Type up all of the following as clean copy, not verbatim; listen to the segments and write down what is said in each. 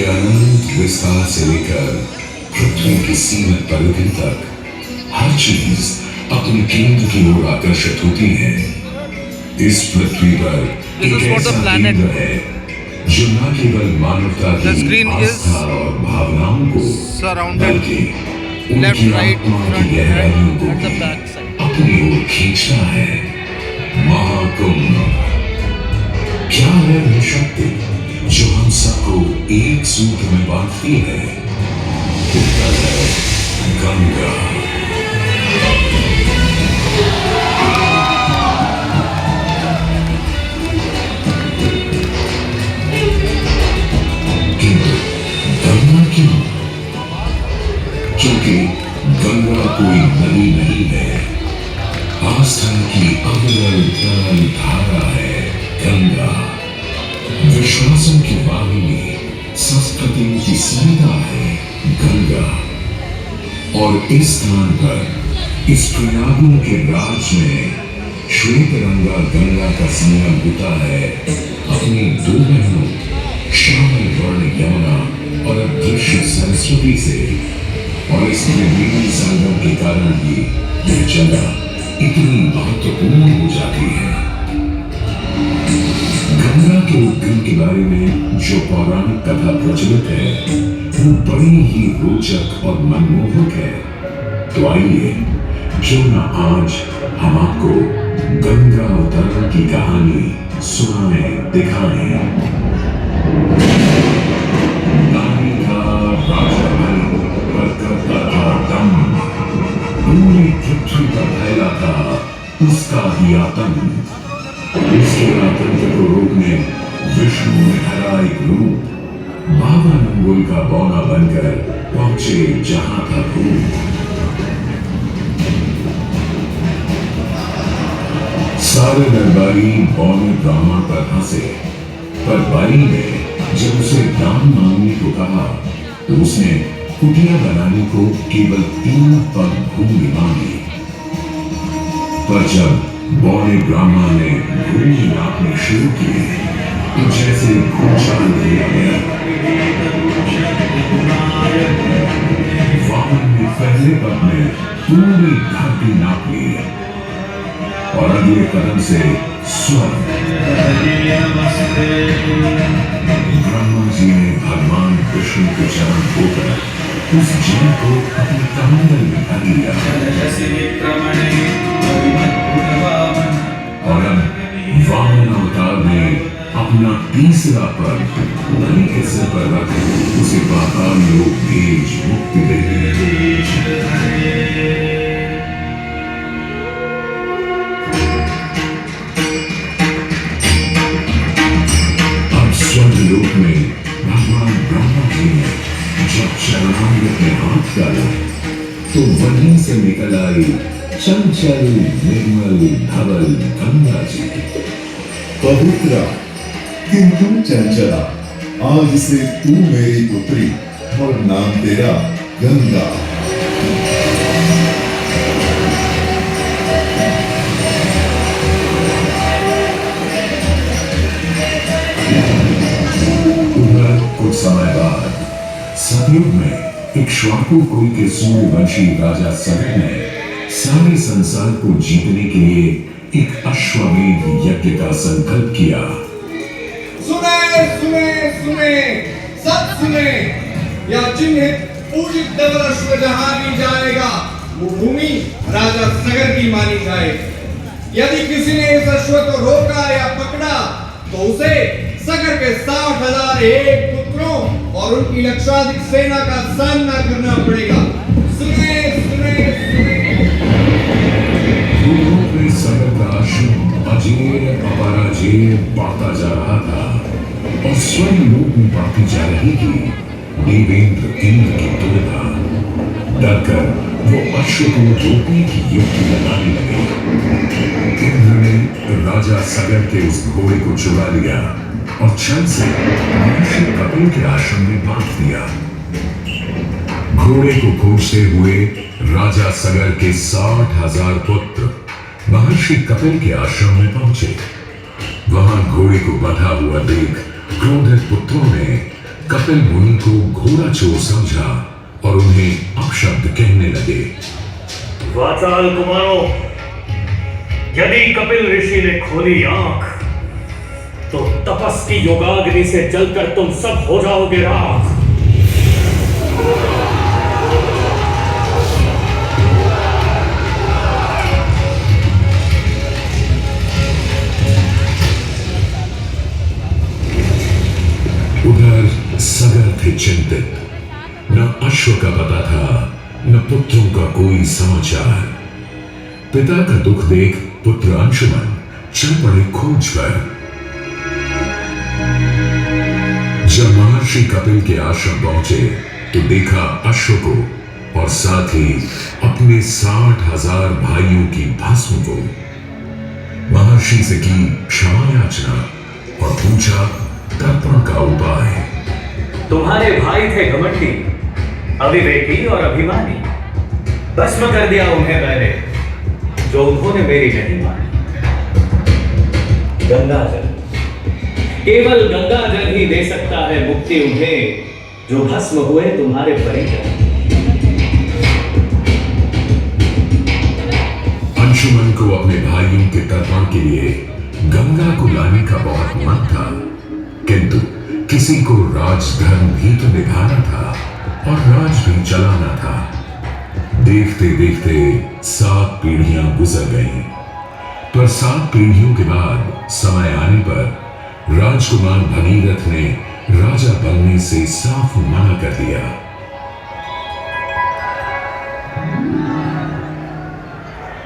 के अनंत विस्तार से लेकर पृथ्वी की सीमित परिधि तक हर चीज अपने केंद्र की ओर आकर्षित होती है। इस पृथ्वी पर एक ऐसा केंद्र है जो न केवल मानवता की आस्था और भावनाओं को बल्कि उनकी आत्मा की गहराइयों को भी अपनी ओर खींचता है। महाकुंभ क्या है वो शक्ति जो हम सबको एक सूत्र में बांधती है? उत्तर है गंगा। किंतु गंगा क्यों? क्योंकि गंगा कोई नदी नहीं है, आस्था की अविरल तरल धारा है। गंगा विश्वासों की वाहिनी, संस्कृति की सरिता है गंगा। और इस स्थान पर, इस प्रयागों के राज में श्वेत रंगा गंगा का संगम होता है अपनी दो बहनों श्यामल वर्ण यमुना और अदृश्य सरस्वती से। और इस त्रिवेणी संगम के कारण ही यह जगह इतनी महत्वपूर्ण हो जाती है। गंगा के उद्गम के बारे में जो पौराणिक कथा प्रचलित है वो बड़ी ही रोचक और मनमोहक है। तो आइए क्यों न आज हम आपको गंगा अवतरण की कहानी सुनाएं, दिखाएं। नारी का राजा बन पर करता था दम, पूरी पृथ्वी पर फैला था उसका ही आतंक। उसके आतंक को रोकने विष्णु ने धरा एक रूप, बाबा मंगोल का बौना बनकर पहुंचे जहां था भूत। सारे दरबारी बौने ब्राह्मण पर हंसे, पर बारी ने जब उसे दान मांगने को कहा तो उसने कुटिया बनाने को केवल 3 पग भूमि मांगी। पर जब बौने ब्राह्मण ने भूमि नापने शुरू की तो जैसे भूचाल दिया गया। वामन ने पहले पग में पूरी धरती नाप ली और अगले कदम से स्वर्ग। ब्रह्मा जी ने भगवान विष्णु के चरण धोकर उस जीव को अपने कमंडल में भर लिया। और अब वामन अवतार ने अपना तीसरा पग बलि के सिर पर रख उसे पाताल लोक भेज मुक्ति दे दी। अब स्वर्ग लोक में भगवान ब्रह्मा जी ने जब शरणागत में हाथ डाला तो वहीं से निकल आई चंचल निर्मल धवल गंगा जी। पवित्रा किंतु चंचला, आज से तू मेरी पुत्री और नाम तेरा गंगा। कुछ समय बाद सतयुग में इक्ष्वाकु कुल के सूर्यवंशी राजा सगर ने सारे संसार को जीतने के लिए एक अश्वमेध यज्ञ का संकल्प किया। सुने सुने सुने सब सुने, यह चिन्हित पूजित धवल अश्व जहां भी जाएगा वो भूमि राजा सगर की मानी जाए। यदि किसी ने इस अश्व को रोका या पकड़ा तो उसे सगर के 60,001 पुत्रों और उनकी लक्षाधिक सेना का सामना करना पड़ेगा। सुने सुने सुने। सगर का अश्व अजेय अपराजेय बढ़ता जा रहा था और स्वयं लोक में बढ़ती जा रही थी देवेंद्र इंद्र की तुलना। डरकर वो अश्व को रोकने की युक्ति लगाने लगे। इंद्र ने राजा सगर के उस घोड़े को चुरा लिया और छल से महर्षि कपिल के आश्रम में बांध दिया। घोड़े को खोजते हुए राजा सगर के 60,000 पुत्र महर्षि कपिल के आश्रम में पहुंचे। वहां घोड़े को बंधा हुआ देख क्रोधित पुत्रों ने कपिल मुनि को घोड़ा चोर समझा और उन्हें अपशब्द कहने लगे। वाचाल कुमारों, यदि कपिल ऋषि ने खोली आंख तो तपस की योगाग्नि से जलकर तुम सब हो जाओगे राख। उधर सगर थे चिंतित, न अश्व का पता था न पुत्रों का कोई समाचार। पिता का दुख देख पुत्र अंशुमन चल पड़े खोज पर। जब महर्षि कपिल के आश्रम पहुंचे तो देखा अश्व को और साथ ही अपने 60,000 भाइयों की भस्म को। महर्षि से की क्षमा याचना और पूछा तर्पण का उपाय। तुम्हारे भाई थे घमंडी, अविवेकी और अभिमानी। भस्म कर दिया उन्हें मैंने, जो उन्होंने मेरी नहीं मानी। गंगाजल, केवल गंगाजल ही दे सकता है मुक्ति उन्हें, जो भस्म हुए तुम्हारे परिजन। अंशुमन को अपने भाइयों के तर्पण के लिए गंगा को लाने का बहुत मन था, किंतु किसी को राजधर्म भी तो निभाना था और राज भी चलाना था। देखते देखते 7 पीढ़ियां गुजर गईं, पर 7 पीढ़ियों के बाद समय आने पर राजकुमार भगीरथ ने राजा बनने से साफ मना कर दिया।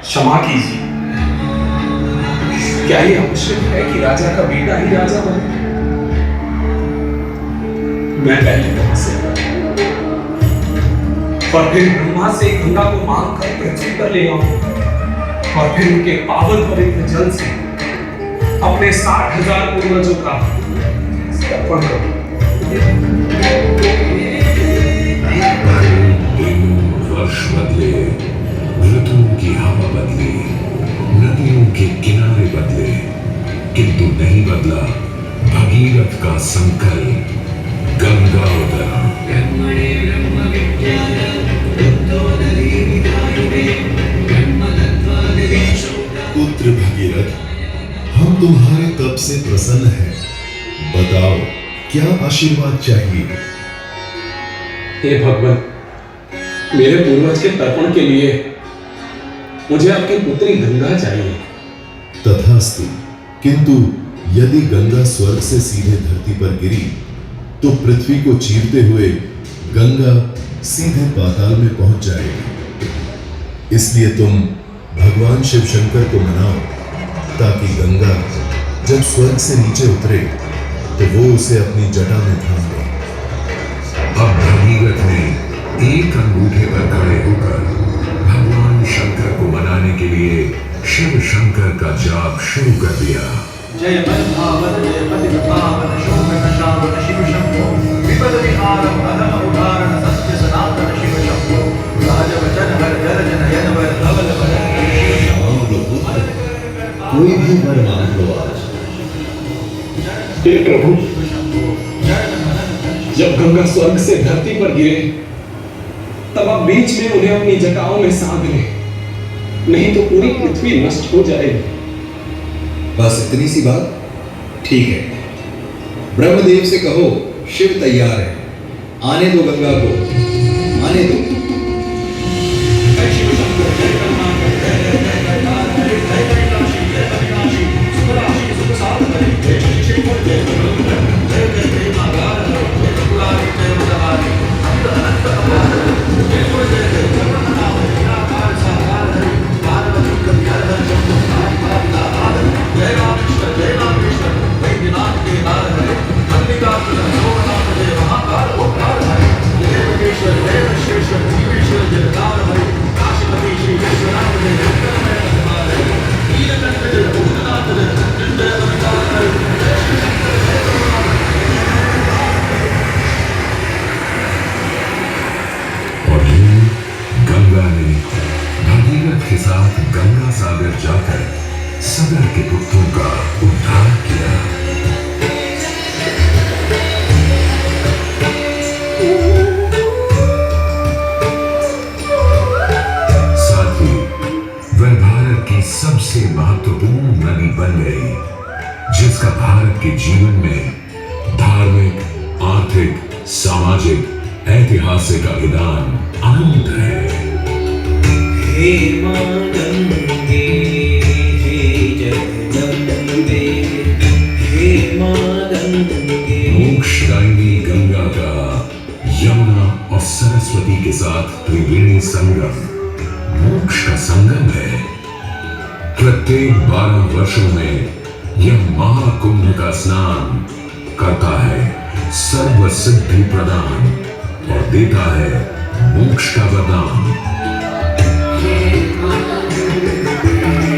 क्षमा कीजिए, क्या ये आवश्यक है कि राजा का बेटा ही राजा बने? मैं पहले तपस्या और फिर ब्रह्मा से गंगा को मांग कर पृथ्वी पर ले आऊं और फिर उनके पावन पवित्र जल से अपने 60,000 पूर्वजों का तर्पण करूं। दिन वर्ष बदले, ऋतुओं की हवा बदली, नदियों के किनारे बदले, किंतु नहीं बदला भगीरथ का संकल्प। गंगा उतरा। पुत्र भगीरथ, हम तुम्हारे तप से प्रसन्न हैं। बताओ क्या आशीर्वाद चाहिए? हे भगवान, मेरे पूर्वज के तर्पण के लिए मुझे आपकी पुत्री गंगा चाहिए। तथास्तु, किंतु यदि गंगा स्वर्ग से सीधे धरती पर गिरी तो पृथ्वी को चीरते हुए गंगा सीधे पाताल में पहुंच जाएगी। इसलिए तुम भगवान शिव शंकर को मनाओ ताकि गंगा जब स्वर्ग से नीचे उतरे तो वो उसे अपनी जटा में थाम ले। अब भगीरथ ने एक अंगूठे पर खड़े होकर भगवान शंकर को मनाने के लिए शिव शंकर का जाप शुरू कर दिया। जय बद्धावन जय पतितावन शोभन शावन शिव शंभो विपद विहारम अधम उदाहरण सत्य सनातन शिव शंभो राज वचन हर जल जनयन वर धवल कोई भी वर मांग लो आज। हे प्रभु, जब गंगा स्वर्ग से धरती पर गिरे तब आप बीच में उन्हें अपनी जटाओं में साध ले, नहीं तो पूरी पृथ्वी नष्ट हो जाएगी। बस इतनी सी बात? ठीक है, ब्रह्मदेव से कहो शिव तैयार है, आने दो गंगा को, आने दो। Jai जिसका भारत के जीवन में धार्मिक, आर्थिक, सामाजिक, ऐतिहासिक अभिदान अनंत है। हे मां गंगे, हे जगदम्बे, हे मां गंगे। मोक्षदायिनी गंगा का यमुना और सरस्वती के साथ त्रिवेणी संगम मोक्ष का संगम है। प्रत्येक 12 वर्षों में यह महाकुंभ का स्नान करता है सर्व सिद्धि प्रदान और देता है मोक्ष का वरदान।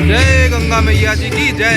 जय गंगा मैया जी की जय।